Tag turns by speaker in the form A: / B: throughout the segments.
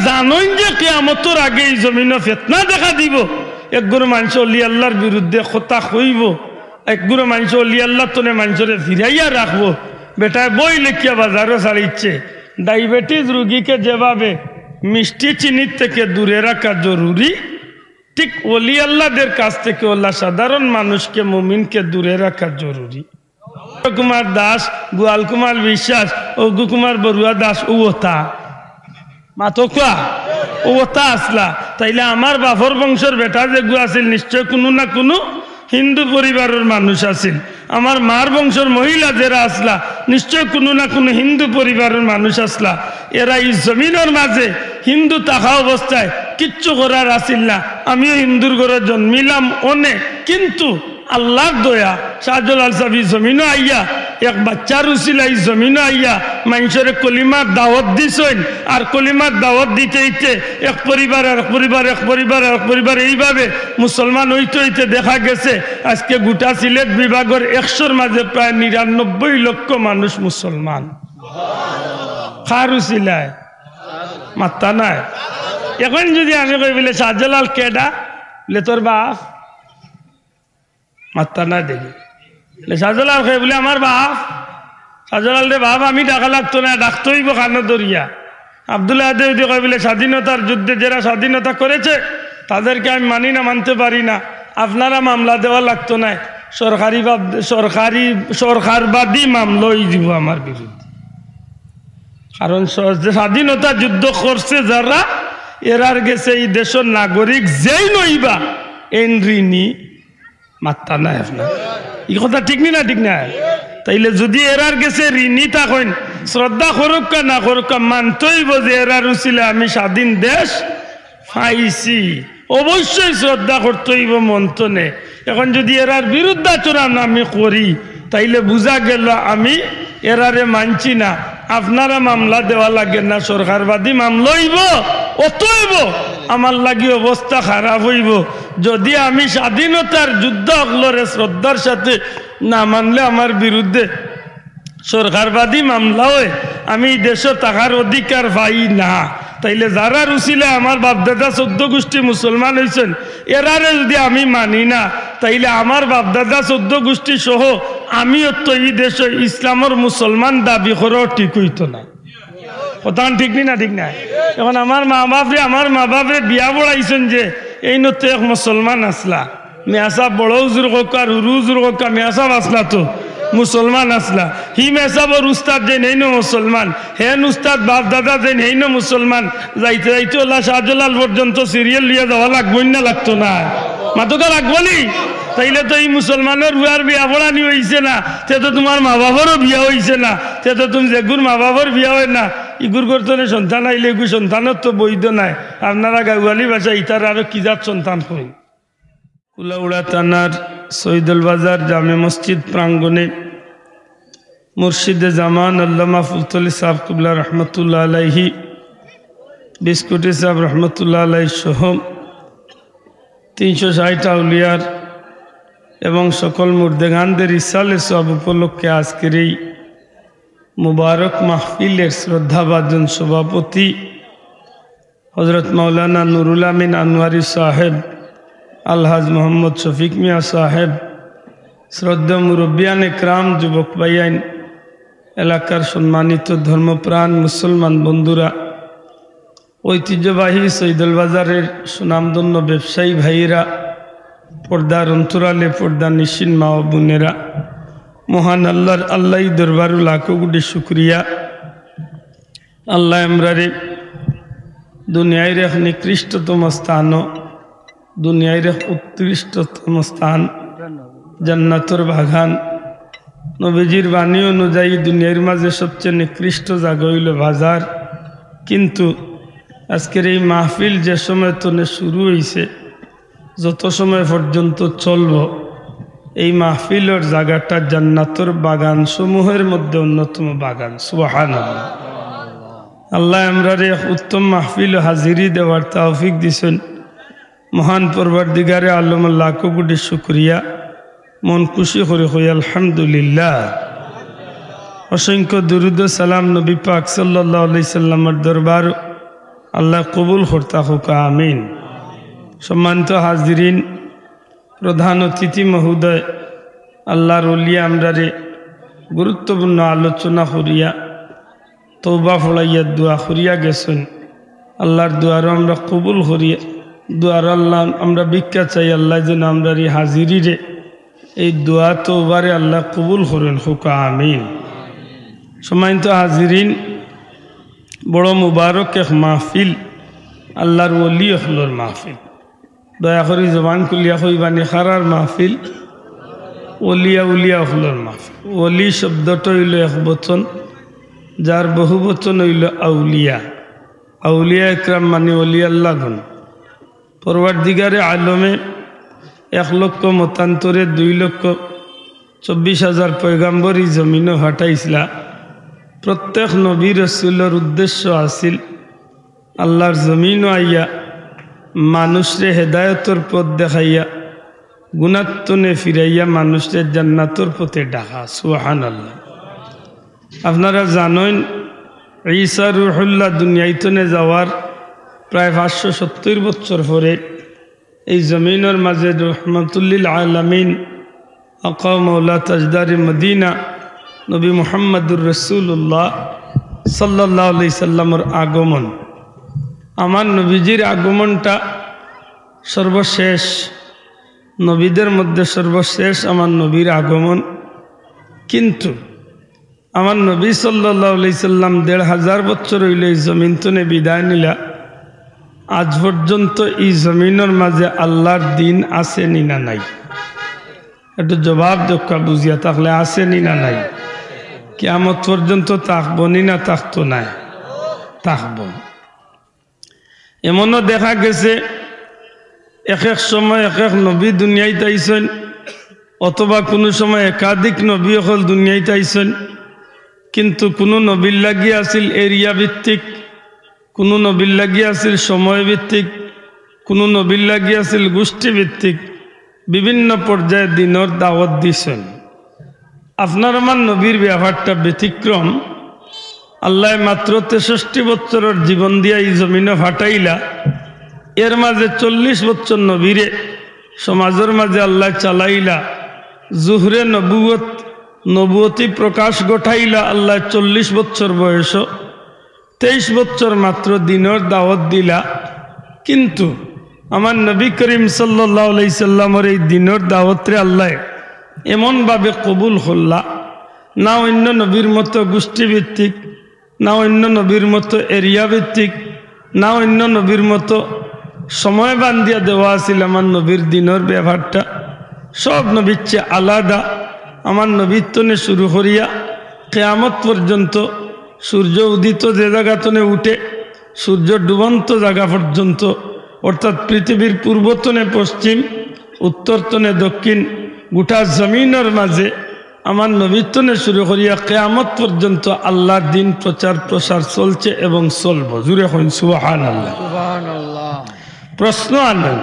A: জানেন যে কিয়ামতের আগে এই জমিনে ফিতনা দেখা দিব একগুলো মানুষ অলি আল্লাহর বিরুদ্ধে কথা কইব একগুলো মানুষ অলি আল্লাহ তনে মানুষরে ফিরাইয়া রাখবো বেটায় বই লেখিয়া বাজারও ছাড়িচ্ছে ডায়াবেটিস রোগীকে যেভাবে মিষ্টি চিনির থেকে দূরে রাখা জরুরি ঠিক অলি আল্লাহদের কাছ থেকে আল্লাহ সাধারণ মানুষকে মুমিনকে দূরে রাখা জরুরি কুমার দাস গোয়াল কুমার বিশ্বাস অগ্গু কুমার বড়ুয়া দাস ওতা মাতকা ওতা আসলা তাইলে আমার বাপর বংশের বেটা যে গু আছিল নিশ্চয় কোনো না কোনো হিন্দু পরিবারের মানুষ আছিল আমার মার বংশের মহিলা যারা আসলা নিশ্চয় কোনো না কোনো হিন্দু পরিবারের মানুষ আসলা এরা এই জমিনের মাঝে হিন্দু থাকা অবস্থায় কিচ্ছু করার আসিল না আমিও হিন্দুর ঘরে জন্মিলাম অনেক কিন্তু আল্লাহর দয়া শাহজালাল সাহেব জমিনও আইয়া এক বাচ্চার উসিলাই জমিনও আইয়া মানুষের কলিমার দাওয়াত দিছেন আর কলিমার দাওয়াত দিতে দিতে এক পরিবার এক পরিবার এক পরিবার এক পরিবার এইভাবে মুসলমান হইতে হইতে দেখা গেছে আজকে গোটা সিলেট বিভাগের 100-র মাঝে প্রায় 99 লক্ষ মানুষ মুসলমান খার উসিলায় মাত্তা নাই এখন যদি আমি কই বলে শাহজালাল কেডা বলে তোর বাপ মাত্তা না দেখি শাহজালাল খাই বলে আমার বাপ শাহজালাল রে বাপ আমি ডাকা লাগতো না ডাকতে হইব খানো দরিয়া আব্দুল্লাহ আদেউদ্দি কই বলে স্বাধীনতার যুদ্ধে যারা স্বাধীনতা করেছে তাদেরকে আমি মানি না মানতে পারি না আপনারা মামলা দেওয়া লাগতো না সরকারবাদী মামলাই দিব আমার বিরুদ্ধে কারণ স্বাধীনতা যুদ্ধ করছে যারা এরার গেছে এই দেশের নাগরিক যেই নইবা এন ঋণী মাত্তা নাই আপনার এই কথা ঠিক নি না ঠিক না তাইলে যদি এরার গেছে ঋণী থাকেন শ্রদ্ধা করুক না করুক মানতেইব যে এরার উচিলে আমি স্বাধীন দেশ পাইছি অবশ্যই শ্রদ্ধা করতেইব মন্তনে এখন যদি এরার বিরুদ্ধাচরণ আমি করি তাইলে বুঝা গেল আমি এরারে মানছি না আপনারা মামলা দেওয়া লাগে না সরকারবাদী মামলা হইব অতএব আমার লাগি অবস্থা খারাপ হইব যদি আমি স্বাধীনতার যুদ্ধ অগলরে শ্রদ্ধার সাথে না মানলে আমার বিরুদ্ধে সরকারবাদী মামলা হয় আমি দেশে থাকার অধিকার পাই না তাইলে যারা রুচিলে আমার বাপদাদা 14 গোষ্ঠী মুসলমান হয়েছেন এরারে যদি আমি মানি না তাইলে আমার বাপদাদা 14 গোষ্ঠী সহ আমিও তো এই দেশে ইসলামের মুসলমান দাবি করাও ঠিক হইতো না কথা ঠিক না ঠিক না এখন আমার মা বাপরে বিয়া বড়াইছেন যে এই নতো এক মুসলমান আসলা মেয়াসা বড় হুজুর হোক আর হুরু হুজুর হোক মেয়াসা আসলা তো মুসলমান আসলা হি মেসাবর উস্তাদ যে নেই মুসলমান হেন উস্তাদ বাপ দাদা যে নেই মুসলমান যাইতে যাইতে ওলা শাহজালাল পর্যন্ত সিরিয়াল লিয়ে যাওয়া লাগবই না লাগতো না মাতোকা লাগবো নি তাইলে তো এই মুসলমানের বুয়ার বিয়া পড়ানি হয়েছে না তে তো তোমার মা বাবারও বিয়া হয়েছে না তে তো তুমি যেগুর মা বাবার বিয়া হয় না ইগুর করতনে সন্তান আইলে এগুর সন্তানের তো বৈধ নাই আপনারা গাওয়ালি ভাষা ইতার আরো কি জাত সন্তান হই কুলাউড়া থানার সৈদুল বাজার জামে মসজিদ প্রাঙ্গণে মুর্শিদে জামান আল্লামা ফুলতলি সাহেব কুবলা রহমতুল্লাহ আলাইহি বিস্কুটি সাহেব রহমতুল্লাহ আলাইহি সহ 360 আউলিয়ার এবং সকল মুর্দেগানদের ইসালে সব উপলক্ষে আজকের এই মুবারক মাহফিলের শ্রদ্ধাভাজন সভাপতি হজরত মাওলানা নুরুল আমিন আনোয়ারি সাহেব আলহাজ মোহাম্মদ শফিক মিয়া সাহেব শ্রদ্ধা মুরব্বিয়ান একরাম যুবক ভাইয়ান এলাকার সম্মানিত ধর্মপ্রাণ মুসলমান বন্ধুরা ঐতিহ্যবাহী সৈদুল বাজারের সুনামধন্য ব্যবসায়ী ভাইয়েরা পর্দার অন্তরালে পর্দা নিশিন মা ও বোনেরা মহান আল্লাহ দরবারু লাখো কোটি শুক্রিয়া আল্লাহ আমরারে দুনিয়ায় রেখ নিকৃষ্টতম স্থান দুনিয়ায় রেখ উৎকৃষ্টতম স্থান জান্নাতর বাগান নবীজির বাণী অনুযায়ী দুনিয়ার মাঝে সবচেয়ে নিকৃষ্ট জায়গা হইল বাজার কিন্তু আজকের এই মাহফিল যে সময় তনে শুরু হয়েছে যত সময় পর্যন্ত চলব এই মাহফিলের জায়গাটা জান্নাতর বাগান সমূহের মধ্যে অন্যতম বাগান সুবহানাল্লাহ আল্লাহ আমরারে উত্তম মাহফিল হাজিরি দেওয়ার তৌফিক দিছেন মহান পরবর্তীগারে আলম লাখো কোটি শুকরিয়া মন খুশি করে হই আলহামদুলিল্লাহ অসংখ্য দুরুদ সালাম নবী পাক সাল্লাল্লাহু আলাইহি সাল্লামের দরবার আল্লাহ কবুল করতা হোক আমিন। সম্মানিত হাজিরিন, প্রধান অতিথি মহোদয়, আল্লাহর ওলি আমরারে গুরুত্বপূর্ণ আলোচনা করিয়া তওবা ফলাইয়া দোয়া করিয়া গেছেন। আল্লাহর দোয়ারও আমরা কবুল করিয়া দোয়ার আল্লাহ আমরা ভিক্ষা চাই আল্লাহ যেন আমরার এই হাজিরিরে এই দোয়া তওবারে আল্লাহ কবুল করেন হোক আমিন। সম্মানিত হাজিরিন, বড় মুবারক এক মাহফিল, আল্লাহর ওলি হলোর মাহফিল। দয়া করি জবান খুলিয়া কইবানি খারার মাহফিল, ওলিয়া উলিয়া হলোর মাহফিল। ওলি শব্দটা হইল এক বচন, যার বহু বচন হইল আউলিয়া। আউলিয়া একরাম মানে ওলি আল্লাহ গণ। পরওয়ারদিগারে আলমে 1,00,000 মতান্তরে 2,24,000 পয়গাম্বরী জমিনও হাঁটাইছিলা। প্রত্যেক নবী রসুলের উদ্দেশ্য আছিল আল্লাহর জমিনও আইয়া মানুষরে হেদায়তর পথ দেখাইয়া গুণাত্তনে ফিরাইয়া মানুষের জান্নাতর পথে ডাকা। সুবহানাল্লাহ। আপনারা জানেন ঈসা রুহুল্লাহ দুনিয়াইতনে যাওয়ার প্রায় 570 বছর পরে এই জমিনের মাঝে রহমাতুল্লিল আলামিন আকা মৌলা তাজদারি মদিনা নবী মুহাম্মদুর রাসূলুল্লাহ সাল্লাল্লাহু আলাইহি সাল্লামের আগমন। আমার নবীজির আগমনটা সর্বশেষ, নবীদের মধ্যে সর্বশেষ আমার নবীর আগমন। কিন্তু আমার নবী সাল্লাল্লাহু আলাইহি সাল্লাম 1,500 বছর হইল এই জমিন তনে বিদায় নিলা। আজ পর্যন্ত এই জমিনের মাঝে আল্লাহর দিন আছে নি না নাই? একটু জবাব দক্ষা বুঝিয়া থাকলে আছে নি না নাই? কিয়ামত পর্যন্ত থাকবো নি না থাকতো না? থাকব। এমনও দেখা গেছে এক এক সময় এক এক নবী দুনিয়ায় আইছেন, অথবা কোনো সময় একাধিক নবী হল দুনিয়ায় আইছেন। কিন্তু কোনো নবীর লাগিয়ে আছিল এরিয়া ভিত্তিক, কোনো নবীর লাগিয়ে আছিল সময় ভিত্তিক, কোনো নবীর লাগিয়ে আছিল গোষ্ঠী ভিত্তিক। বিভিন্ন পর্যায়ে দিনের দাওয়াত দিছেন। আপনার আমার নবীর ব্যাপারটা ব্যতিক্রম। আল্লাহ মাত্র 63 বছরের জীবন দিয়া এই জমিনে ফাটাইলা। এর মাঝে 40 বছর নবীরে সমাজের মাঝে আল্লাহ চালাইলা। জুহরে নবুয়তি প্রকাশ ঘটাইলা আল্লাহ 40 বছর বয়স। 23 বছর মাত্র দিনের দাওয়াত দিলা। কিন্তু আমার নবী করিম সাল্লাল্লাহু আলাইহি সাল্লামের এই দিনের দাওয়াতরে আল্লাহ এমনভাবে কবুল করলা, না অন্য নবীর মতো গোষ্ঠীভিত্তিক, না অন্য নবীর মতো এরিয়া ভিত্তিক, না অন্য নবীর মতো সময় বান্ধিয়া দেওয়া আছিল। আমার নবীর দিনের ব্যাপারটা সব নবীর চেয়ে আলাদা। আমার নবীর তনে শুরু করিয়া কিয়ামত পর্যন্ত সূর্য উদিত যে জায়গাতনে উঠে সূর্য ডুবন্ত জায়গা পর্যন্ত, অর্থাৎ পৃথিবীর পূর্বতনে পশ্চিম, উত্তরতনে দক্ষিণ, গোটা জমিনের মাঝে আমার নবীতনে শুরু করিয়া কিয়ামত পর্যন্ত আল্লাহর দিন প্রচার প্রসার চলছে এবং চলবো। জুড়ে হইন সুবহানাল্লাহ।
B: সুবহানাল্লাহ।
A: প্রশ্ন আনেন,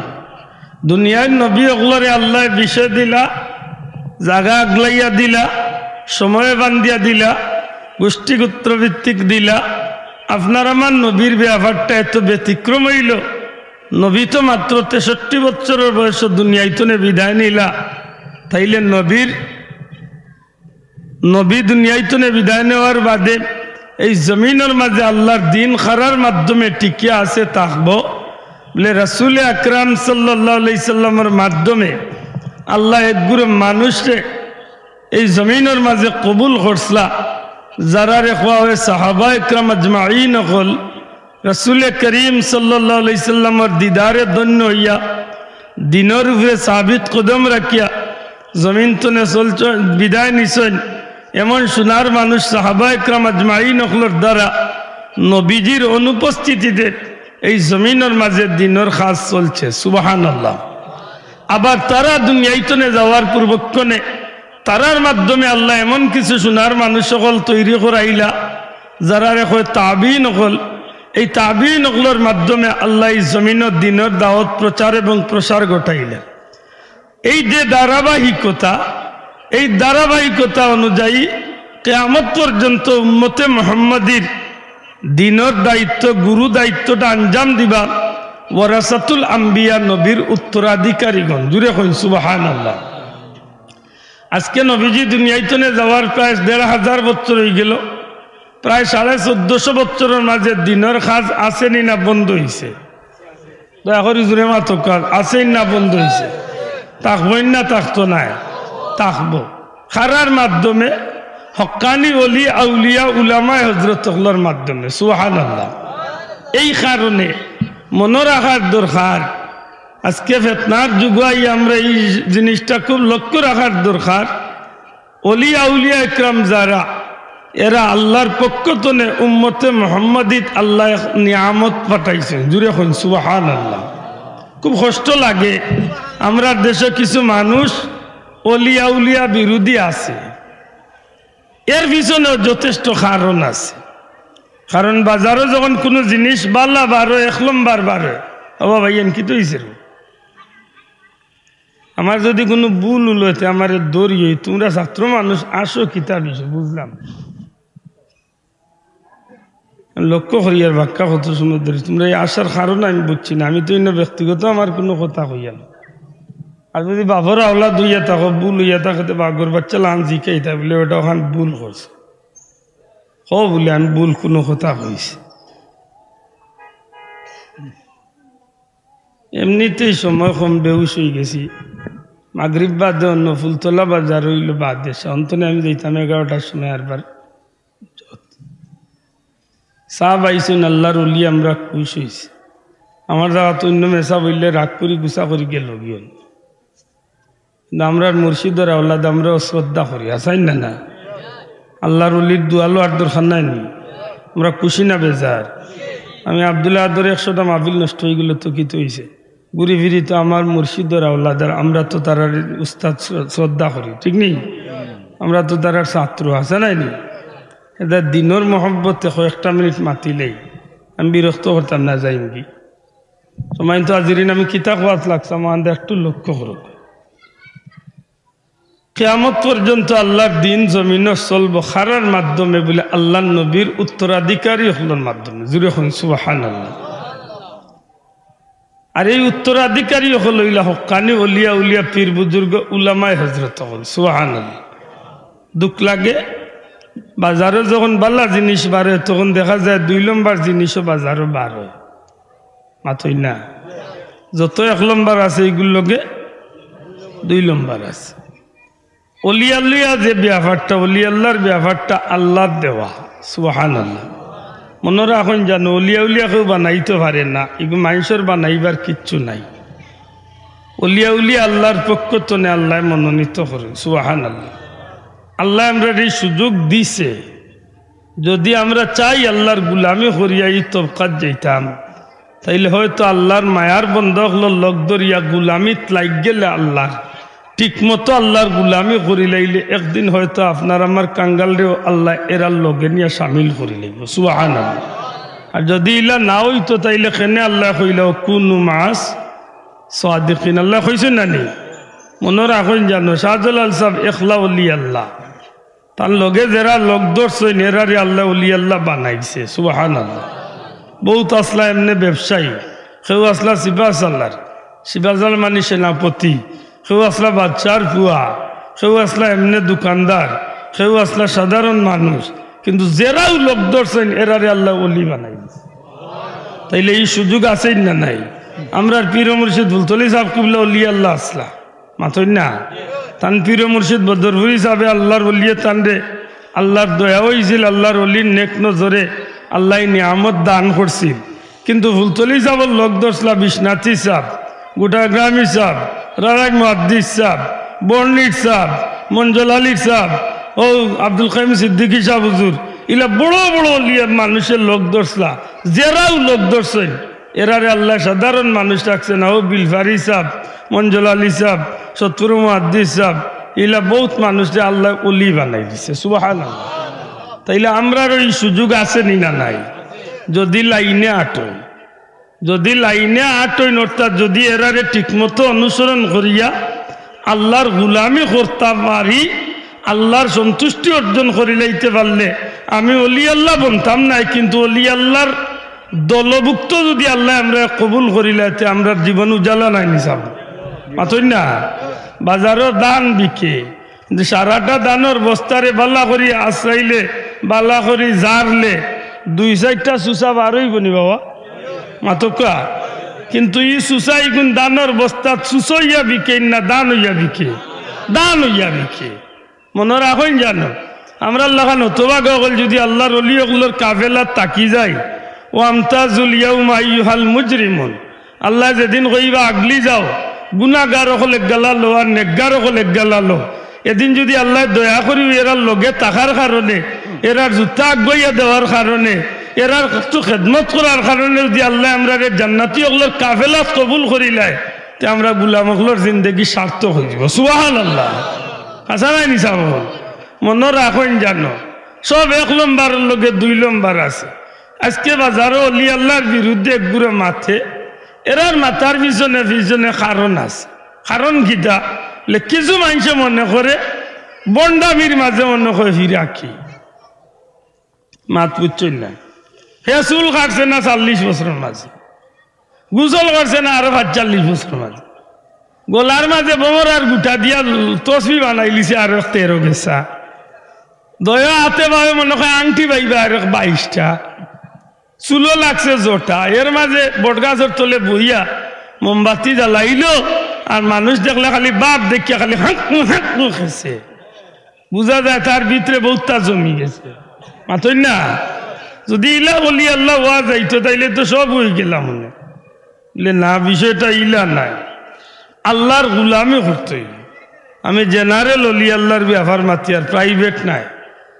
A: দুনিয়ার নবী ওগুলোরে আল্লাহ বিষয় দিলা, জায়গা আগলাইয়া দিলা, সময় বান্ধিয়া দিলা, গোষ্ঠীগোত্র ভিত্তিক দিলা। আপনার আমার নবীর ব্যাপারটা এত ব্যতিক্রম হইল। নবী তো মাত্র 63 বছরের বয়স দুনিয়াইতনে বিদায় নিলা। তাইলে নবী দুনিয়াইতনে বিদায় নেওয়ার বাদে এই জমিনের মাঝে আল্লাহর দিন খারার মাধ্যমে টিকিয়া আছে থাকবো বলে রাসূল আকরাম সাল্লাল্লাহু আলাইহি সাল্লামের মাধ্যমে আল্লাহ একগুলো মানুষে এই জমিনের মাঝে কবুল করছলা। যারা রেখা হয় সাহাবা একরাম আজমাইন হল রাসূল করিম সাল্লাল্লাহু আলাইহি সাল্লামের দিদারে ধন্য হইয়া দিনের উপরে সাবিত কদম রাখিয়া জমিন তনে চলছ বিদায় নিছেন। এমন সোনার মানুষ সাহাবা একরাম আজমাইন হলের দ্বারা নবীজির অনুপস্থিতিতে এই জমিনের মাঝে দিনের কাজ চলছে। সুবহানাল্লাহ। আবার তারা দুনিয়াইতনে যাওয়ার পূর্বক্ষণে তারার মাধ্যমে আল্লাহ এমন কিছু সোনার মানুষ সকল তৈরি করাইলা যারা রেখে তাবিন হল। এই তাবিন হলের মাধ্যমে আল্লাহ এই জমিনের দিনের দাওয়াত প্রচার এবং প্রসার ঘটাইলেন। এই যে ধারাবাহিকতা, এই ধারাবাহিকতা অনুযায়ী কিয়ামত পর্যন্ত উম্মতে মুহাম্মাদির দিনের দায়িত্ব গুরু দায়িত্বটা আঞ্জাম দিবা ওয়ারাসাতুল আম্বিয়া নবীর উত্তরাধিকারীগণ জুড়ে কইন সুবহানাল্লাহ। আজকে নবীজি দুনিয়াইতনে যাওয়ার প্রায় ১৫০০ বছর হয়ে গেল। প্রায় ১৪৫০ বছরের মাঝে দিনের কাজ আসেনি না বন্ধ হয়েছে? দয়া করে জুড়ে মাতো কাজ আসেন না বন্ধ হয়েছে? থাকবই না থাকতো নাই থাকবো খারার মাধ্যমে হক্কানি ওলি আউলিয়া উলামায়ে হযরতগুলোর মাধ্যমে সুবহানাল্লাহ। এই কারণে মনে রাখার দরকার আজকে ফিতনার যুগাই আমরা এই জিনিসটা খুব লক্ষ্য রাখার দরকার। ওলি আউলিয়া ইকরাম যারা এরা আল্লাহর পক্ষ থেকে উম্মতে মুহাম্মাদিত আল্লাহ নিয়ামত পাঠাইছেন জুড়ে হন সুবহানাল্লাহ। খুব কষ্ট লাগে আমরা দেশে কিছু মানুষ ওলি আউলিয়া বিরোধী আছে, এর পিছনেও যথেষ্ট কারণ আছে। কারণ বাজারও যখন কোনো জিনিস বালা বারো ১ নম্বর বারো বাবা ভাইয়েন কি তো হয়েছে আমার যদি কোনো ভুল উলোতে আমার দৌড়িয়ে তোমরা ছাত্র মানুষ আসো কিতাব এসো বুঝলাম লক্ষ্য করি আর বাক্যা কত সময় ধরে তোমরা এই আসার কারণ আমি বুঝছি না। আমি তো ইন্য ব্যক্তিগত আমার কোনো কথা হইয়া না। আর যদি বাবর আওলা দুইয়া থাকো ভুল হইয়া থাকতে বাগর বাচ্চা লান জিকাই তা বলে ওটা ওখান ভুল করছে বলে আমি ভুল কোনো কথা হয়েছে। এমনিতেই সময় কম বেউস হয়ে গেছি। মাগরিব বাদে অন্য ফুলতলা বাজার হইল বাদ দেশে অন্তনে আমি যাইতাম 11টার সময় আরবার চা পাইছেন আল্লাহর ওলি আমরা খুশ হয়েছি। আমার জায়গা তো অন্য মেসা বললে রাগ করি গুছা করি গেল গিয়ে আমরা মুর্শিদর আওলাদ আমরা শ্রদ্ধা করি আসাই না না আল্লাহর ওলির দুয়ালো আর দরকার নাই নি আমরা খুশি না বেজার। আমি আব্দুল্লাহ আদর 100টা মাহফিল নষ্ট হয়ে গেল তো কি তো হয়েছে ঘুরি ফিরি তো আমার মুর্শিদর আওলাদার আমরা তো তার উস্তাদ শ্রদ্ধা করি ঠিক নেই আমরা তো তার ছাত্র আছে নাই নি এটা দিনের মহব্বতে কয়েকটা মিনিট মাতিলেই আমি বিরক্ত করতাম না যাইম কি সময় তো আজিরিন আমি কিতাব ওয়াজ লাগতাম আমাদের একটু লক্ষ্য করুক কিয়ামত পর্যন্ত আল্লাহর দিন জমিনে চলবো খারার মাধ্যমে বলে আল্লাহ নবীর উত্তরাধিকারী হলোর মাধ্যমে জুড়ে হন সুবহানাল্লাহ। আর এই উত্তরাধিকারী হলো ইলা হক্কানি ওলিয়া উলিয়া পীর বুজুর্গ উলামায়ে হযরত হল সুবহানাল্লাহ। দুঃখ লাগে বাজারে যখন বালা জিনিস বাড়ে তখন দেখা যায় 2 নম্বর জিনিসও বাজারও বার হয় মাথই না যত 1 নম্বর আছে এইগুলোর লগে 2 নম্বর আছে। অলিয়াল্লিয়া যে ব্যাপারটা অলিয়াল্লাহর ব্যাপারটা আল্লাহর দেওয়া সুবহানাল্লাহ। মনে রাখুন জানো অলিয়া উলিয়া কেউ বানাইতে পারে না এগুলো মানুষের বানাইবার কিচ্ছু নাই। অলিয়া উলিয়া আল্লাহর পক্ষ থেকে আল্লাহ মনোনীত করেন সুবহানাল্লাহ। আল্লাহ আমরা এই সুযোগ দিছে যদি আমরা চাই আল্লাহর গুলামি করিয়া এই তবকাত যাইতাম তাইলে হয়তো আল্লাহর মায়ার বন্ধক লগ ধরিয়া গুলামিত লাগ গেলে আল্লাহর ঠিক মতো আল্লাহর গুলামি করি লাইলে একদিন হয়তো আপনার আমার কাঙ্গালরেও আল্লাহ এরার লগে নিয়ে সামিল করি লাগবে সুবহানাল্লাহ। আর যদি ইলা না হইতো তাইলে কেনে আল্লাহ কইলাও কুনু মাস সাদিকিন আল্লাহ কইছেন না নি মনে রাখুন জানো শাহজালাল সাহেব একলা ওলি আল্লাহ তার লগে যারা লোক ধরছেন এরারে আল্লাহ ওলি আল্লাহ বানাইছে সুবহানাল্লাহ। বহুত আসলা এমনি ব্যবসায়ী কেউ আসলা সিবাসাল্লার সিবাজাল মানে সেনাপতি কেউ আসলা বাচ্চার ফুয়া কেউ আসলা এমনি দোকানদার কেউ আসলা সাধারণ মানুষ কিন্তু যারাও লোক ধরছেন এরারে আল্লাহ ওলি বানাইছে। তাইলে এই সুযোগ আছেই না নাই? আমরা পীর মুর্শিদ ফুলতলি সাহেব কিবলা ওলি আল্লাহ আসলা মাথই না তান পীর মুর্শিদ বদরপুরি সাহেব আল্লাহর ওলিয়ে তানরে আল্লাহর দয়া হয়েছিল আল্লাহর ওলির নেক নজরে আল্লাহ নিয়ামত দান করছিল। কিন্তু ফুলতলি সাহেবের লোক ধরছিলা বিশ্বনাথী সাহেব গোটা গ্রামী সাহেব রারাক মুহাদ্দিস সাহেব বর্ণিক সাহেব মঞ্জল আলী সাহেব ও আব্দুল কাইম সিদ্দিকী সাহেব হুজুর ইলা বড় বড় লিয়া মানুষের লোক ধরছিলা যারাও লোক ধরছেন এরারে আল্লাহ সাধারণ মানুষ রাখছে না। ও বিলফারি সাহেব মঞ্জল আলী সাহেব সত্তর মুহাদ্দিস সাহেব ইলা বহুত মানুষকে আল্লাহ ওলি বানাই দিছে সুবহানাল্লাহ। তাইলে আমরার ওই সুযোগ আছে নি না নাই? যদি লাইনে আটই যদি লাইনে আটই অর্থাৎ যদি এরারে ঠিকমতো অনুসরণ করিয়া আল্লাহর গুলামি করতে পারি আল্লাহর সন্তুষ্টি অর্জন করে লাইতে পারলে আমি অলি আল্লাহ বনতাম নাই, কিন্তু অলি আল্লাহর দলভুক্ত যদি আল্লাহ আমরা কবুল করিলাইতে আমরা জীবন উজালা নাই নিসাব মাতই না। বাজারও দান বিকে, কিন্তু সারাটা দানের বস্তারে বালা করি আশ্রাইলে বালা করি জারলে 2-4টা সুসা বার হইব নি বাবা মাতকা। কিন্তু ই সুসাই গুণ দানের বস্তা সুস হইয়া বিকে না দান হইয়া বিকে, দান হইয়া বিকে। মনে রাখেন জানো আমরা লাগানো তোবা গল যদি আল্লাহর অলি ওগুলোর কাফেলা তাকি যায় ও আমতাজুল ইয়াউমা আইয়ুহাল মুজরিমুন, আল্লাহ যেদিন কইবা আগলি যাও গুনাহগার হলে গালালো আর নেকগার হলে গালালো, এদিন যদি আল্লাহ দয়া করি এরার লগে থাকার কারণে এরার জুতা আগইয়া দেওয়ার কারণে এরার একটু খেদমত করার কারণে যদি আল্লাহ আমরা জান্নাতি ওগুলোর কাফেলা কবুল করিলায় তে আমরা গুলাম ওগুলোর জিন্দগি সার্থক হয়ে যাব। সুবহানাল্লাহ। আচ্ছা নাই নিসা মনে রাখেন জানো সব 1 নম্বরের লগে 2 নম্বর আছে। আজকে বাজারও অলি আল্লাহর বিরুদ্ধে একগুলো মাথে, এরার মাথার পিছনে পিছনে কারণ আছে। কারণ কিটা কিছু মানুষে মনে করে বন্ডামির মাঝে মনে করে ফিরা কি মাত বুঝছেন না। হে চুল কাটছে না 40 বছরের মাঝে, গুজল করছে না আরো 45 বছরের মাঝে, গোলার মাঝে বোমরার গুটা দিয়া তসবি বানাই লিছে আর 13 গেছা, দয়া হাতে ভাবে মনে হয় আংটি বাইবা আর 22টা, চুলো লাগছে জোটা, এর মাঝে বটগাছের তলে বইয়া মোমবাতি জ্বালাইলো আর মানুষ দেখলে খালি বাপ দেখিয়া খালি হাঁকু হাঁকু খেছে, বুঝা যায় তার ভিতরে বহুতটা জমি গেছে মাতই না। যদি ইলা বলি আল্লাহ ওয়া যাইতো তাইলে তো সব হয়ে গেলাম মনে না, বিষয়টা ইলা নাই, আল্লাহর গুলামি করতে। আমি জেনারেল অলি আল্লাহর ব্যবহার মাতি আর প্রাইভেট নাই,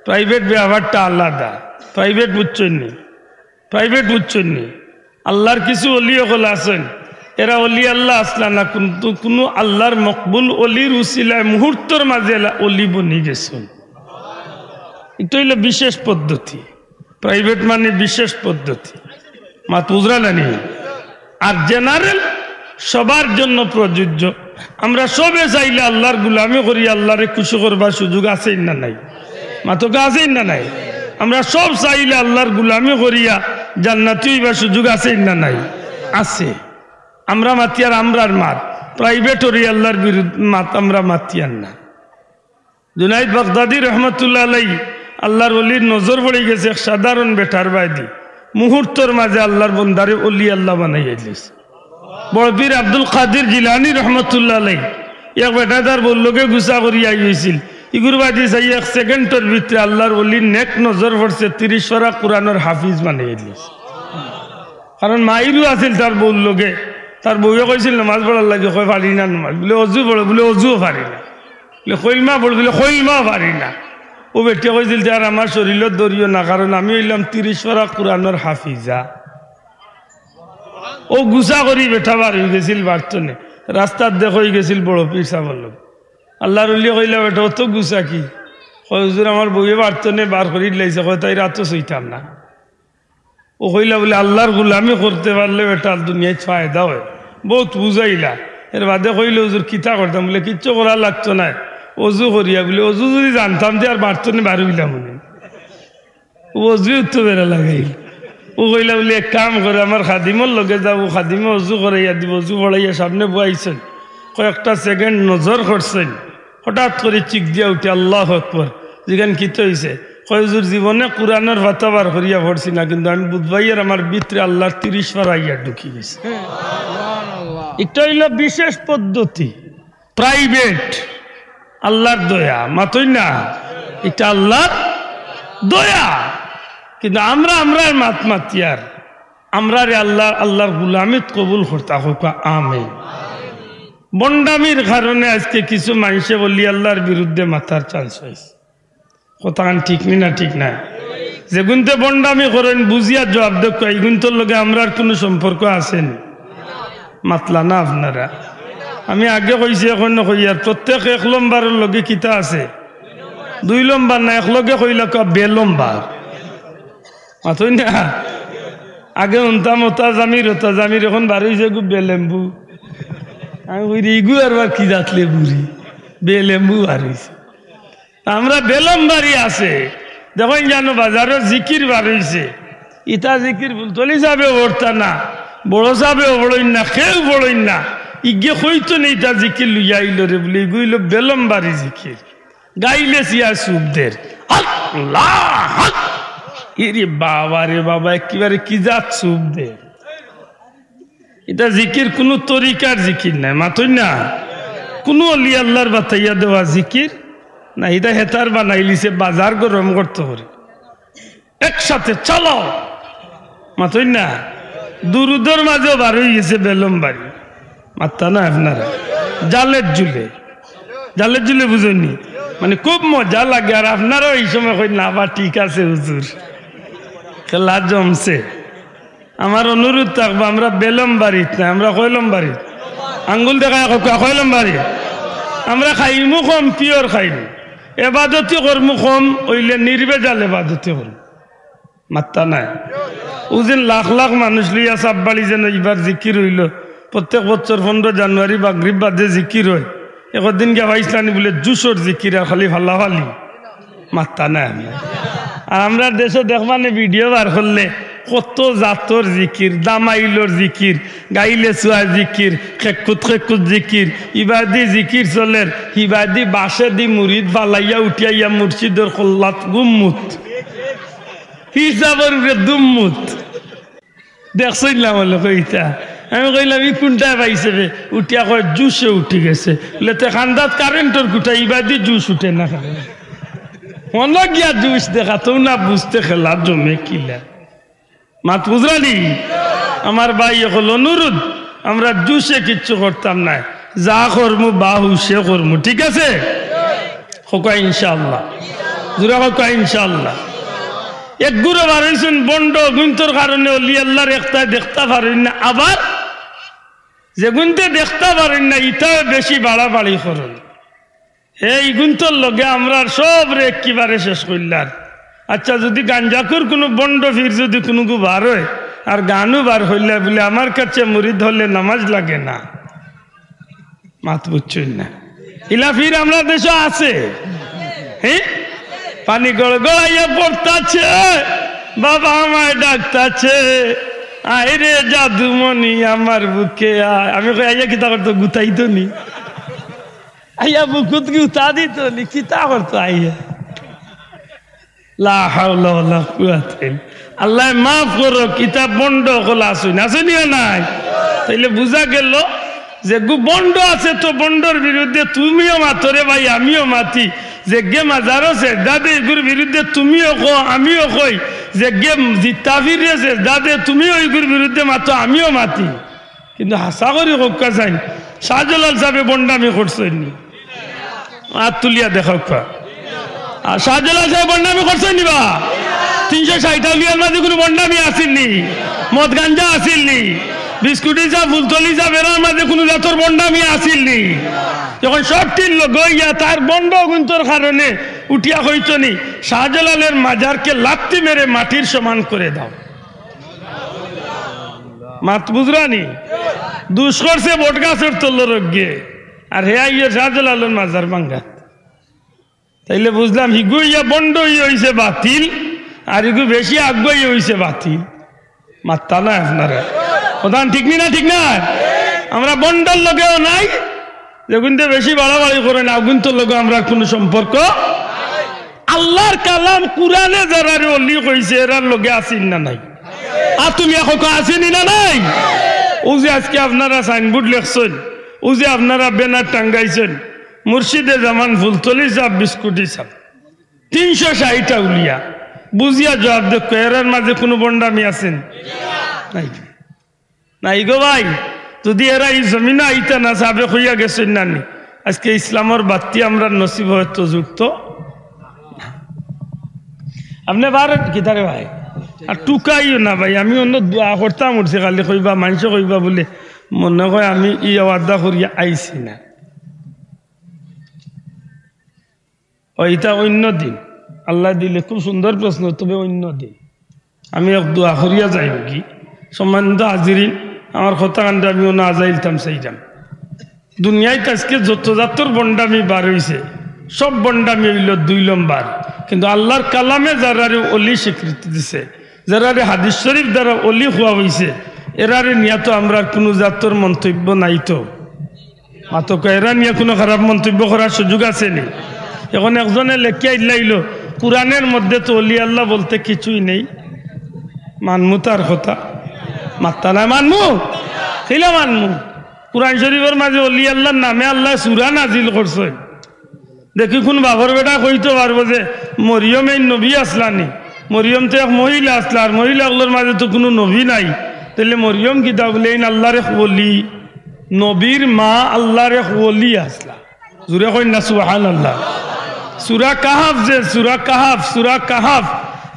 A: প্রাইভেট ব্যবহারটা আলাদা। প্রাইভেট বুঝছেন নি, প্রাইভেট বুঝছেন নি। আল্লাহর কিছু অলি হল আছেন এরা অলি আল্লাহ আসলা না, কিন্তু কোনো আল্লাহর মকবুল অলির উসিলায় মুহূর্তের মাঝে অলি বনি গেছেন। এটা হইল বিশেষ পদ্ধতি, প্রাইভেট মানে বিশেষ পদ্ধতি মা তুজরা নানি। আর জেনারেল সবার জন্য প্রযোজ্য। আমরা সবে চাইলে আল্লাহর গুলামি করি আল্লাহরে খুশি করবার সুযোগ আছে না নাই মাতকা আছে না নাই। আমরা সব চাইলে আল্লাহর গুলামি করিয়া জান্নাতি হইবার সুযোগ আছে না নাই আছে। আমরা মাতিয়ার আমরার মাত প্রাইভেট হরি আল্লাহর বিরুদ্ধে মাত আমরা মাতিয়ার না। জুনাইদ বাগদাদি রহমতুল্লাহ আলাইহি আল্লাহর অলির নজর পড়ে গেছে এক সাধারণ বেটার বাইদি, মুহূর্তের মাঝে আল্লাহর বন্দারে অলি আল্লাহ বানাইয়া দিয়েছে। বড় পীর আব্দুল কাদের জিলানী রহমতুল্লাহ আলাইহি এক বেটা তার বললোকে গুছা করিয়া গেছিল, ইগুর বাদি চাই 1 সেকেন্ডের ভিতরে আল্লাহর অলির নেক নজর পড়ছে 30 পারা কোরআনের হাফিজ বানাইয়া দিয়েছে। কারণ মাইরও আছিল তার বললোকে, তার বউয়ে কইছিল নামাজ পড়ার লাগে, কই পারি না নামাজ, বলে অজু পড়ে, বলে অজুও পারি না, বলে খৈলমা পড়ে, বলে খৈলমা পারি না। ও বেটিয়া কইছিল যে আর আমার শরীরের দরিও না, কারণ আমি হইলাম 30 পারা কোরআনের হাফিজা। ও গুছা করি বেঠা বার হয়ে গেছিল বার্তনে, রাস্তার দেখ হয়ে গেছিল বড় পীর সাহেবের লোক। আল্লাহর অলি কইলা বেটা অত গুছা কি, কই হুজুর আমার বউয়ে বার্তনে বার করি লাইছে, কই তাই রাতও সইতাম না। ও কইলা বলে আল্লাহর গুলামি করতে পারলে বেটা দুনিয়ায় ফায়দা হয়, বহুত বুঝাইলা। এর বাদে কইলে হুজুর কিতা করতাম, বলে কিচ্ছু করা লাগতো না, অজু করিয়া, বলে অজু যদি জানতাম যে আর বার্তনে বার হইলাম মনে, অজু তো বেড়া লাগাইল। ও কইলা বলে এক কাম করে আমার খাদিমর লগে যাবো, খাদিমে অজু করাইয়া দিব, অজু করাইয়া সামনে বয়াইছেন, কয়েকটা সেকেন্ড নজর করছেন, হঠাৎ করে চিক দিয়া উঠে আল্লাহু আকবার, যেখানে কিতে হয়েছে, কয় হুজুর জীবনে কোরআনের ভাতা বার করিয়া পড়ছি না, কিন্তু আমি বুধবাইয়ের আমার ভিতরে আল্লাহর 30 পারা ইয়া ঢুকি গেছে। এটা হইল বিশেষ পদ্ধতি, প্রাইভেট আল্লাহর দয়া মাতই না, এটা আল্লাহর দয়া। কিন্তু আমরা মাত মাতিয়ার আমরা রে আল্লাহর গুলামিত কবুল করতা হোক আমিন। বন্ডামির কারণে আজকে কিছু মানুষে বলি আল্লাহর বিরুদ্ধে মাথার চান্স হয়েছে, কথা ঠিক না ঠিক না। যেগুনতে বন্ডামি করেন বুঝিয়া জবাব দেখ, এইগুনতর লগে আমরা কোনো সম্পর্ক আছেন মাতলা না আপনারা। আমি আগে কইছি এখন কইয়ার প্রত্যেক 1 নম্বরের লগে কিতা আছে 2 নম্বর না, 1 লগে কইলা বেলম্বার মাতই না। আগে উনতাম ওতা জামির এখন বার হয়েছে গু বেলেম্বু, আমি কই ইগু আর কি জাতলে বুড়ি বেলেম্বু বার হয়েছে। আমরা বেলমবাড়ি আছে দেখেন জানো বাজারও জিকির বার হইছে ইটা জিকির ফুলতলি যাবে ওরতা না বড় যাবে বড়ই না কেউ বড়ই না ইগে হইতো নেই তা জিকির লইয়া আইল রে বলে এগুলো বেলমবাড়ি জিকির গাইলে সিয়া সুবদের আল্লাহ ইরে বাবা রে বাবা একেবারে কি যাত সুবদের এটা জিকির কোনো তরিকার জিকির নাই মাতই না কোনো অলি আল্লাহর বাতাইয়া দেওয়া জিকির না এটা হেতার বানাইলিছে বাজার গরম করতে পারে একসাথে চলো মাতই না দুরুদর মাঝেও বার হয়ে গেছে বেলমবাড়ি মাত্তা না আপনারা জালের জুলে বুঝেননি মানে খুব মজা লাগে আর আপনারাও এই সময় কই না বা ঠিক আছে হুজুর খেলা জমছে আমার অনুরোধ থাকবো আমরা বেলমবাড়িত না আমরা কইলমবাড়ি আঙ্গুল দেখা কইলমবাড়ি আমরা খাইমু কম পিওর খাইমু এবাদতি করমু কম ওইলে নির্বেজাল এবাদতি করমু মাত্তা নাই ওদিন লাখ লাখ মানুষ লইয়া সাববাড়ি যেন এইবার জিকির হইল প্রত্যেক বছর 15 জানুয়ারি বা গ্রীব বাদে জিকির হয় একদিন গিয়ে ভাইসলানি বলে জুসর জিকির আর খালি ফাল্লা ফালি মাত্তা নাই আর আমরা দেশে দেখবানে ভিডিও বার করলে কত জাতর জিকির দামাইলোর জিকির গাইলে চুয়া জিকির খেকুত জিকির ইবাদি জিকির চলের ইবাদি বাসে দি মুরিদ বালাইয়া উঠিয়াইয়া মুর্শিদর কল্লাত গুম্মুত হিসাবর দুম্মুত দেখছিলাম কইতা আমি কইলাম ই কোনটা পাইছে উঠিয়া কয় জুসে উঠি গেছে বলে তে খান্দাত কারেন্টর কুটা ইবাদি জুস উঠে না মনে গিয়া জুস দেখা তো না বুঝতে খেলা জমে কিলা মাত বুঝলানি আমার ভাই এখন অনুরোধ আমরা জুসে কিচ্ছু করতাম না যা করমু বাহু সে করমু ঠিক আছে হোকা ইনশাআল্লাহ জুরা হোকা ইনশাআল্লাহ এক গুরু বাড়াইছেন বন্ড গুন্তর কারণে অলি আল্লাহর একটা দেখতে পারেন না আবার যে গুনতে দেখতে পারেন না ইটাও বেশি বাড়াবাড়ি করেন এই গুন্তর লগে আমরা সব রে একেবারে শেষ করলাম আচ্ছা যদি গাঞ্জাকুর কোনো বন্ড ফির যদি কোনো বার হয় আর গানও বার হইলে বলে আমার কাছে মুরিদ হলে নামাজ লাগে না মাত বুঝছেন না ইলা ফির আমরা দেশে আছে হ্যাঁ পানি গড়গড়াইয়া পড়তাছে বাবা আমায় ডাকতাছে আয় রে জাদুমণি আমার বুকে আয় আমি কই আইয়া কিতা করতো গুতাইতো নি আইয়া বুকুত গুতা দিত নি কিতা করতো আইয়া লা হাওলা ওয়ালা কুওয়াতা ইল্লা আল্লাহ মাফ করো কিতাব বন্ড হল আসুন আসেনি নাই তাইলে বুঝা গেল যে বন্ড আছে তো বন্ডর বিরুদ্ধে তুমিও মাতরে ভাই আমিও মাতি যে গে মাজার আছে দাদে এগুর বিরুদ্ধে তুমিও কো আমিও কই যে গে জিতাফির আছে দাদে তুমিও এগুর বিরুদ্ধে মাতো আমিও মাতি কিন্তু হাসা করি হোকা চাই শাহজালাল সাহেব বন্ডামি করছেন আর তুলিয়া দেখা আর শাহজালাল সাহেব বন্ডামি করছেন নিবা 360 উলিয়ার মাঝে কোনো বন্ডামি আসেননি মদ গাঞ্জা আসেননি বিস্কুটি যা ফুলতলি যা বেড়ার মাঝে কোনো জাতর বন্ডামি আসেননি যখন সবটির লোক গইয়া তার বন্ড গুন্তর কারণে উঠিয়া হইতো নি শাহজালালের মাজারকে লাত্তি মেরে মাটির সমান করে দাও মাত বুঝরানি দুষ্কর্ষে বট গাছের তল্লর গিয়ে আর হে আইয়ে শাহজালালের মাজার ভাঙ্গা তাইলে বুঝলাম হিগু ইয়া বন্ড হইছে বাতিল আর এগুলো বেশি আগ্রহী হয়েছে বাতিল মাত্তা না আপনারা প্রধান ঠিক না ঠিক না আমরা বন্ডর লগেও নাই যেগুনতে বেশি বাড়াবাড়ি করে না ওগুন্তর লগে আমরা কোনো সম্পর্ক আল্লাহর কালাম কুরআনে যারা অলি কইছে এরার লগে আসিন না নাই আর তুমি এখন আসেনি না নাই ও যে আজকে আপনারা সাইনবোর্ড লেখছেন ও যে আপনারা ব্যানার টাঙ্গাইছেন মুর্শিদে জামান ফুলতলি সাহ বিস্কুটি সাহ 360 উলিয়া বুঝিয়া জবাব দেখো এরার মাঝে কোনো বন্ডামি আছেন নাই নাই গো ভাই যদি এরা এই জমিনে আইতা না সাবে হইয়া গেছেন নানি আজকে ইসলামের বাতি আমরা নসিব হয়তো যুক্ত আপনি বার কিতারে ভাই আর টুকাইও না ভাই আমি অন্য দোয়া করতাম উঠছে খালি কইবা মানুষ কইবা বলে মনে হয় আমি ই ওয়াদা করিয়া আইছি না ওইটা অন্য দিন আল্লাহ দিলে খুব সুন্দর প্রশ্ন তবে অন্য দিন আমি এক দোয়া করিয়া যাইব কি সম্মানিত হাজিরিন আমার কথা কান্দে আমি অন্য আজাইলতাম সেইটাম দুনিয়ায় আজকে যত জাতর বন্ডামি বার হয়েছে সব বন্ডামি হইল 2 নম্বর। কিন্তু আল্লাহর কালামে যারারে অলি স্বীকৃতি দিছে, যারারে হাদিস শরীফ দ্বারা অলি হওয়া হয়েছে, এরারে নিয়ে তো আমরা কোনো জাতর মন্তব্য নাই। তো মাত্র এরা নিয়ে কোনো খারাপ মন্তব্য করার সুযোগ আছে নি? এখন একজনে লেখিয়া ইল্লাইল কোরআনের মধ্যে তো অলি আল্লাহ বলতে কিছুই নেই। মানমু তার কথা? মাত্তা নাই মানমু, খেলা মানমু। কোরআন শরীফের মাঝে অলি আল্লাহর নামে আল্লাহ সূরা নাজিল করছে। দেখি কোন বাবার বেটা কইতে পারবো যে মরিয়ম এই নবী আসলানি? মরিয়ম তো এক মহিলা আসলা, আর মহিলাগুলোর মাঝে তো কোনো নবী নাই। তাহলে মরিয়ম কিতা বলে এই আল্লাহর এক ওলি, নবীর মা আল্লাহর এক ওলি আসলা। জুড়ে কই না সুবহানাল্লাহ। সূরা কাহাফ, যে সূরা কাহাফ, সূরা কাহাফ,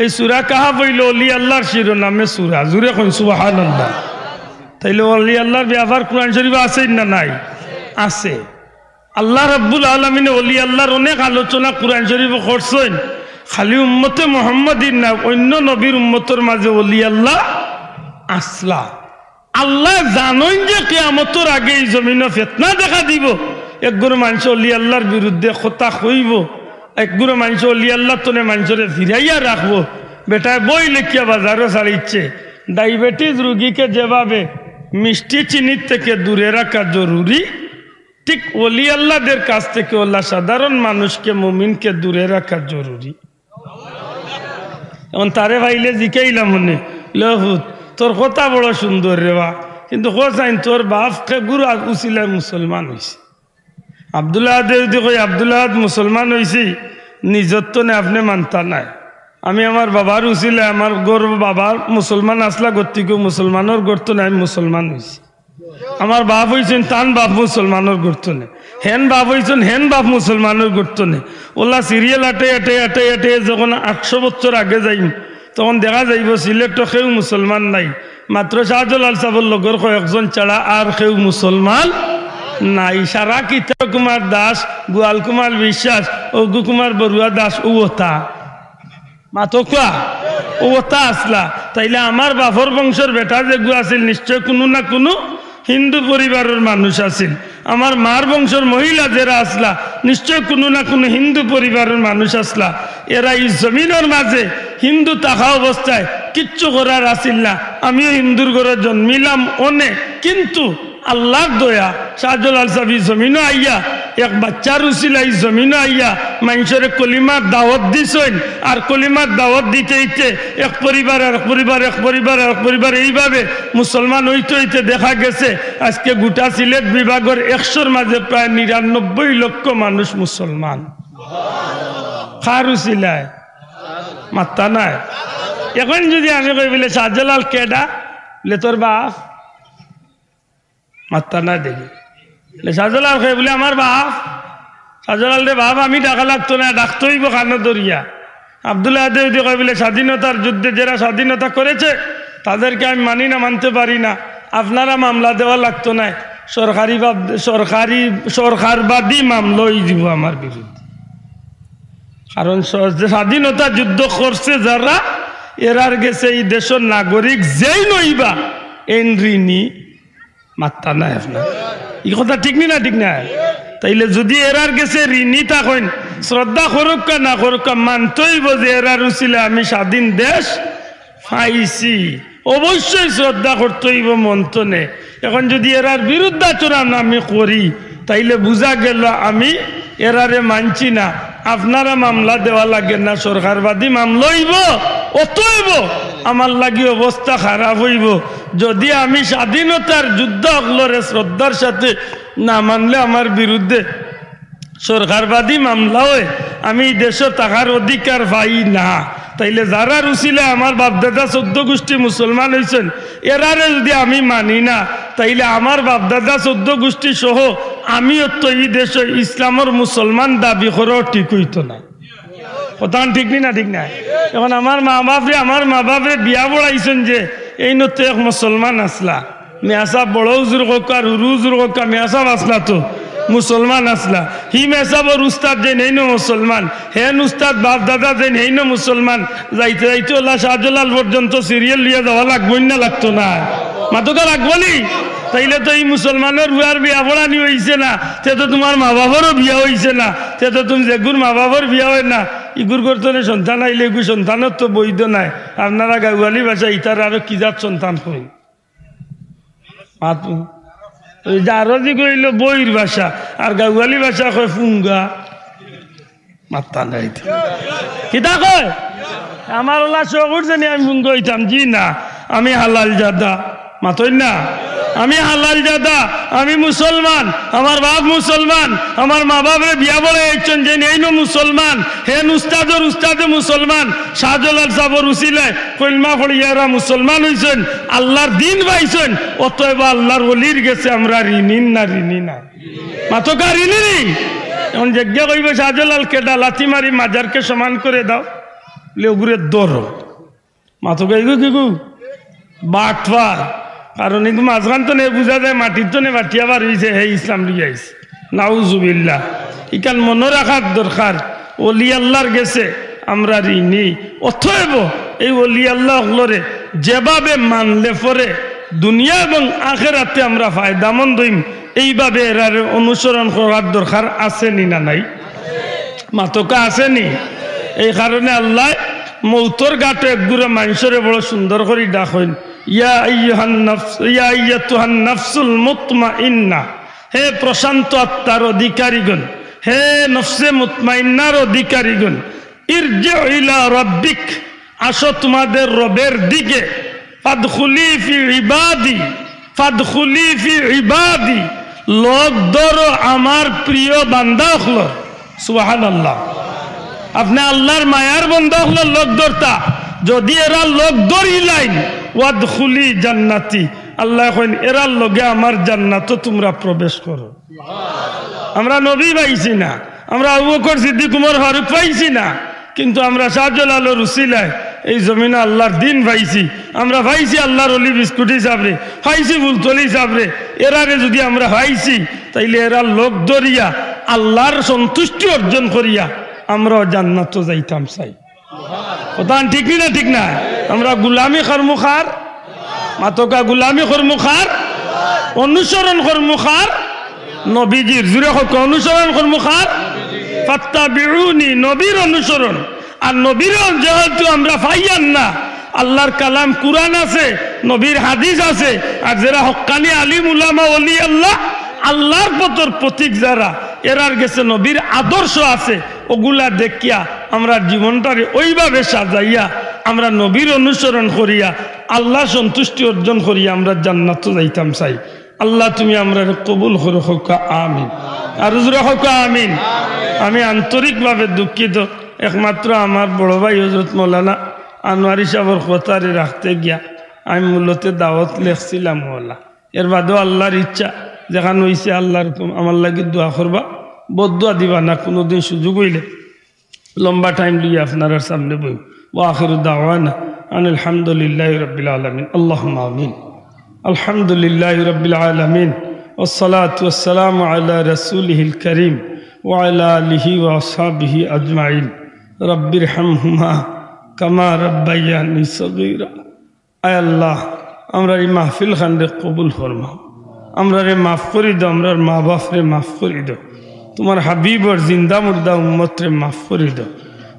A: এই সূরা কাহাফ হইল অলি আল্লাহর শিরোনামে সূরা। জুড়ে কই সুবহানাল্লাহ। তাইলে অলি আল্লাহর ব্যাপার কোরআন শরীফে আছে না নাই? আছে। আল্লাহ রাব্বুল আলামিন অলি আল্লাহর অনেক আলোচনা কোরআন শরীফে করছেন। খালি উম্মতে মুহাম্মাদিন না, অন্য নবীর উম্মতের মাঝে অলি আল্লাহ আসলা। আল্লাহ জানেন যে কিয়ামতের আগে এই জমিনে ফিতনা দেখা দিব। একগুলো মানুষ অলি আল্লাহর বিরুদ্ধে কথা কইব, একগুলো মানুষ অলি আল্লাহ তনে মানুষরে ফিরাইয়া রাখবো। বেটায় বই লেখিয়া বাজারে ছাড়িচ্ছে। ডায়াবেটিস রোগীকে যেভাবে মিষ্টি চিনির থেকে দূরে রাখা জরুরি, ঠিক ওলি আল্লাহদের কাছ থেকে আল্লাহ সাধারণ মানুষকে, মুমিনকে দূরে রাখা জরুরি। এখন তারে ভাইলে জিকাইলাম মনে লহুত তোর কথা বড় সুন্দর রেবা, কিন্তু কোথায় তোর বাপকে গুরু উচিলায় মুসলমান হয়েছে। আব্দুল্লাহ যদি কই আব্দুল্লাহ মুসলমান হয়েছি, নিজের তো নে আপনি মানতা নাই। আমি আমার বাবার উচিলে, আমার গর্ব বাবার মুসলমান আসলা গতিকে মুসলমানের গর্ত নাই, আমি মুসলমান হয়েছি। আমার বাপ হয়েছেন তান বাপ মুসলমানের গর্ত নেই, হেন বাপ হয়েছেন হেন বাপ মুসলমানের গর্ত নেই। ওলা সিরিয়াল আটে আটে আটে আটে যখন 800 বছর আগে যাইম, তখন দেখা যাইব সিলেক্টর কেউ মুসলমান নাই, মাত্র শাহজালাল সাহেবের লগর কয়েকজন ছাড়া আর কেউ মুসলমান নাই। সারা কিতাব কুমার দাস, গোয়াল কুমার বিশ্বাস, অগু কুমার বড়ুয়া দাস, ওতা মাতকা ওতা আসলা। তাইলে আমার বাপর বংশের বেটা যেগু আছিল, নিশ্চয় কোনো না কোনো হিন্দু পরিবারের মানুষ আছিল। আমার মার বংশের মহিলা যারা আসলা, নিশ্চয় কোনো না কোনো হিন্দু পরিবারের মানুষ আসলা। এরা এই জমিনের মাঝে হিন্দু থাকা অবস্থায় কিচ্ছু করার আসিল না। আমিও হিন্দুর ঘরে জন্মিলাম অনেক, কিন্তু আল্লাহর দয়া শাহজালাল সাহেব জমিনও আইয়া এক বাচ্চার উচিলা এই জমিনও আইয়া মানুষের কলিমার দাওয়াত দিছেন। আর কলিমার দাওয়াত দিতে হইতে এক পরিবার এক পরিবার এক পরিবার এক পরিবার এইভাবে মুসলমান হইতে হইতে দেখা গেছে আজকে গোটা সিলেট বিভাগের 100-র মাঝে প্রায় 99 লক্ষ মানুষ মুসলমান। খার উচিলায় মাত্তা নাই। এখন যদি আমি কই বলে শাহজালাল কেডা, বলে তোর বাপ, মাত্তা না দেখি। শাহজালাল খাই বলে আমার বাপ। শাহজালাল রে বাপ আমি ডাকা লাগতো না, ডাকতে হইব কানো দরিয়া। আব্দুল্লাহ দেবদি কই বলে স্বাধীনতার যুদ্ধে যারা স্বাধীনতা করেছে তাদেরকে আমি মানি না, মানতে পারি না। আপনারা মামলা দেওয়া লাগতো না, সরকারবাদী মামলাই দিব আমার বিরুদ্ধে। কারণ স্বাধীনতা যুদ্ধ করছে যারা, এরার গেছে এই দেশের নাগরিক যেই নইবা এন ঋণী। মাত্তা নাই আপনার এই কথা ঠিক না? ঠিক না? তাইলে যদি এরার গেছে ঋণী থাকেন, শ্রদ্ধা করুক না করুক, মানতেইব যে এরার উচিলে আমি স্বাধীন দেশ পাইছি, অবশ্যই শ্রদ্ধা করতেইব মন্তনে। এখন যদি এরার বিরুদ্ধাচরণ আমি করি, তাইলে বুঝা গেল আমি এরারে মানছি না। আপনারা মামলা দেওয়া লাগে না, সরকারবাদী মামলা হইব, অতএব আমার লাগি অবস্থা খারাপ হইব। যদি আমি স্বাধীনতার যুদ্ধ অগলরে শ্রদ্ধার সাথে না মানলে আমার বিরুদ্ধে সরকারবাদী মামলা হয়, আমি দেশে থাকার অধিকার পাই না। তাইলে যারা রুচিলে আমার বাপদাদা 14 গোষ্ঠী মুসলমান হয়েছেন, এরারে যদি আমি মানি না, তাইলে আমার বাপদাদা 14 গোষ্ঠী সহ আমিও তো এই দেশে ইসলামের মুসলমান দাবি করেও ঠিক হইতো না। কথা ঠিক না? ঠিক না? এখন আমার মা বাপরে বিয়া বড়াইছেন যে এই নত এক মুসলমান আসলা, মেয়াসা বড় হুজুর কার হুরু হুজুর কা মেয়াসা আসলা তো মুসলমান আসলা। হি মেসাবর উস্তাদ যে নেই না মুসলমান, হেন উস্তাদ বাপ দাদা যে নেই না মুসলমান। যাইতে যাইতে ওলা শাহজালাল পর্যন্ত সিরিয়াল লিয়ে যাওয়া লাগবো না? লাগতো না? মাতকা লাগবো নি? তাইলে তো এই মুসলমানের বুয়ার বিয়া পড়ানি হয়েছে না, তে তো তোমার মা বাবারও বিয়া হয়েছে না, তে তো তুমি যেগুর মা বাবার বিয়া হয় না ইগুর করতে সন্তান আইলে এগুর সন্তানের তো বৈধ নাই। আপনারা গাঁওয়ালি ভাষা ইতার আরো কি যার সন্তান হই ওই যে আরো যে কইল বইয়ের ভাষা, আর গাঁওয়ালি ভাষা কয় ফুঙ্গা মাত্তা নাই কিতা কয়। আমার ওলা শখ উঠছে নি আমি ফুঙ্গা হইতাম, জি না আমি হালাল জাদা মাতই না, আমি হালাল জাদা, আমি মুসলমান, আমার বাপ মুসলমান, আমার মা বাপরে বিয়া বলে একজন যে এই মুসলমান, হেন উস্তাদর উস্তাদে মুসলমান, শাহজালাল সাবর উসিলায় কলমা পড়িয়ারা মুসলমান হইছেন, আল্লাহর দিন পাইছেন, অতএব আল্লাহর ওলির গেছে আমরা ঋণী না ঋণী না মাতকা ঋণী নেই। এখন যজ্ঞ কইবে শাহজালাল কেডা লাথি মারি মাজারকে সমান করে দাও লেগুরে দর মাতকা ইগু কিগু বাটফার, কারণ এগুলো মাঝখান তো নে বুঝা যায় মাটির তো নে বাটিয়াবার হয়েছে হে ইসলাম লিয়ে আইস নাউজুবিল্লাহ। ইকান মনে রাখার দরকার ওলি আল্লাহর গেছে আমরা ঋণী, অতএব এই ওলি আল্লাহ হলরে যেভাবে মানলে পরে দুনিয়া এবং আখেরাতে আমরা ফায়দামন্দ হইম, এইভাবে এরার অনুসরণ করার দরকার আছে নি না নাই মাতকা আসেনি। এই কারণে আল্লাহ মৌতর ঘাটে একগুড়ে মানুষরে বড় সুন্দর করে ডাক হইন, ইয়া আইয়ুহান নাফস ইয়া আইয়াতুহান নাফসুল মুতমাইন্না, হে প্রশান্ত আত্মার অধিকারীগণ, হে নফসে মুতমাইন্নার অধিকারীগণ, ইরজিউ ইলা রাব্বিক, আসো তোমাদের রবের দিকে, ফাদখুলি ফি ইবাদি, ফাদখুলি ফি ইবাদি, লোক ধরো আমার প্রিয় বান্দা হলো। সুবহানাল্লাহ। আপনি আল্লাহর মায়ার বান্দা হলো লোক ধরতা, যদি এরা লোক ধরি লাইন ওয়াদখুলি জান্নাতি, আল্লাহ কইন এরা লগে আমার জান্নাত তোমরা প্রবেশ করো। আমরা নবী পাইছি না, আমরা আবু বকর সিদ্দিক উমর ফারুক পাইছি না, কিন্তু আমরা শাহজালালের উসিলায় এই জমিনে আল্লাহর দিন পাইছি, আমরা পাইছি আল্লাহর অলি বিস্কুট হিসাবে, পাইছি ফুলতলি হিসাবে। এরারে যদি আমরা পাইছি তাইলে এরা লোক ধরিয়া আল্লাহর সন্তুষ্টি অর্জন করিয়া আমরাও জান্নাত যাইতাম চাই। কথা ঠিক না ঠিক না? আমরা গুলামি কর্মখার মাতকা গুলামি কর্মখার অনুসরণ কর্মখার নবীজির জুড়ে হোক অনুসরণ কর্মখার ফাত্তাবিউনি, নবীর অনুসরণ। আর নবীর যেহেতু আমরা পাইয়ান না, আল্লাহর কালাম কুরআন আছে, নবীর হাদিস আছে, আর যারা হক্কানি আলিম উলামা ওলি আল্লাহ আল্লাহর পথর প্রতীক যারা এরার গেছে নবীর আদর্শ আছে, ওগুলা দেখিয়া আমরা জীবনটারে ওইভাবে সাজাইয়া আমরা নবীর অনুসরণ করিয়া আল্লাহ সন্তুষ্টি অর্জন করিয়া আমরা জান্নাত যাইতাম চাই। আল্লাহ তুমি আমরা কবুল করো, হোকা আমিন। আর জোরে হোকা আমিন। আমি আন্তরিকভাবে দুঃখিত, একমাত্র আমার বড় ভাই হযরত মৌলানা আনোয়ারি সাহেবের কথারে রাখতে গিয়া আমি মূলত দাওয়াত লেখছিলাম ওলা। এর বাদেও আল্লাহর ইচ্ছা যেখানে হয়েছে আল্লাহর আমার লাগে দোয়া করবা, বদুয়া দিবা না, কোনোদিন সুযোগ হইলে লম্বা টাইম দিয়ে আপনার সামনে বই। ওয়া আখিরু দাওয়ানা আনিল হামদুলিল্লাহি রাব্বিল আলামিন। আল্লাহুম্মা আমিন। আলহামদুলিল্লাহি রাব্বিল আলামিন ওয়াসসালাতু ওয়াসসালামু আলা রাসূলিহিল কারীম ওয়া আলা আলিহি ওয়া আসহাবিহি আজমাইন। রব্বিরহামহুমা কামা রাব্বায়ানি সগীরা। আয় আল্লাহ, আমরা এই মাহফিল খান্ডে কবুল ফরমাও, আমরা রে মাফ করি দাও, আমরার মা বাপ রে মাফ করি দাও, তোমার হাবিবর জিন্দা মুর্দা উম্মত রে মাফ করি দাও।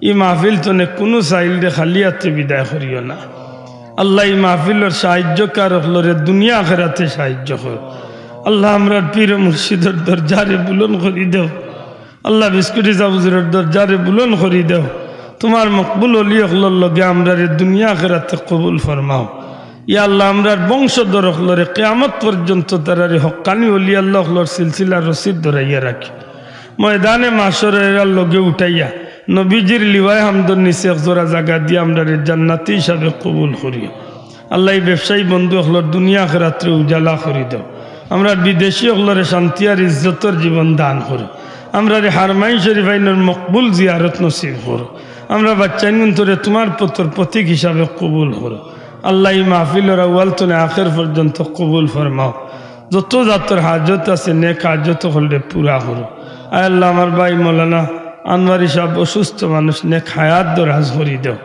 A: এই মাহফিল তনে কোনো চাইল রে খালি হাতে বিদায় করিও না। আল্লাহ এই মাহফিলের সাহায্যকার হলরে দুনিয়া আখিরাতে সাহায্য কর। আল্লাহ আমরার পীর মুর্শিদের দরজারে বুলন করি দাও। আল্লাহ বিস্কুটি জাবুজুরের দরজারে বুলন করি দাও। তোমার মকবুল অলি হলর লগে আমরা রে দুনিয়া আখিরাতে কবুল ফরমাও। ইয়া আল্লাহ আমরার বংশধর হলরে কিয়ামত পর্যন্ত তারারে হক্কানি অলি আল্লাহ হলর সিলসিলা রশিদ ধরাইয়া রাখি। ময়দানে মাশরের লগে উঠাইয়া নবীজির লিওয়ায় হামদর নিচে এক জোড়া জায়গা দিয়ে আমরা রে জান্নাতি হিসাবে কবুল করিও। আল্লাহ এই ব্যবসায়ী বন্ধু হলর দুনিয়া আখিরাতে উজালা করি দাও। আমরা বিদেশি হলরে শান্তি আর ইজ্জতর জীবন দান করো। আমরা রে হারমাইন শরীফ আইনের মকবুল জিয়ারত নসিব করো। আমরা বাচ্চাইন তোরে তোমার পত্র প্রতীক হিসাবে কবুল করো। আল্লাহ এই মাহফিলের আউয়াল তনে আখের পর্যন্ত কবুল ফরমাও। যত জাতর হাজত আছে নেক হাজত হলে পুরা করো। আয় আল্লাহ আমার ভাই মৌলানা আনোয়ারি সাহেব অসুস্থ মানুষ, নেক হায়াত দরাজ করি দাও।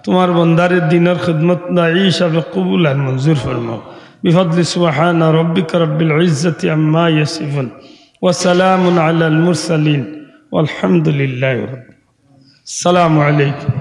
A: তোমার বন্দারের দিনের খিদমত দায়ী হিসাবে কবুল আর মঞ্জুর ফরমাও। বিফদলি সুবহানা রাব্বিকা রাব্বিল ইজ্জাতি আম্মা ইয়াসিফুন ওয়া সালামুন আলাল মুরসালিন ওয়ালহামদুলিল্লাহি রাব্বিল আলামিন। আসসালামু আলাইকুম।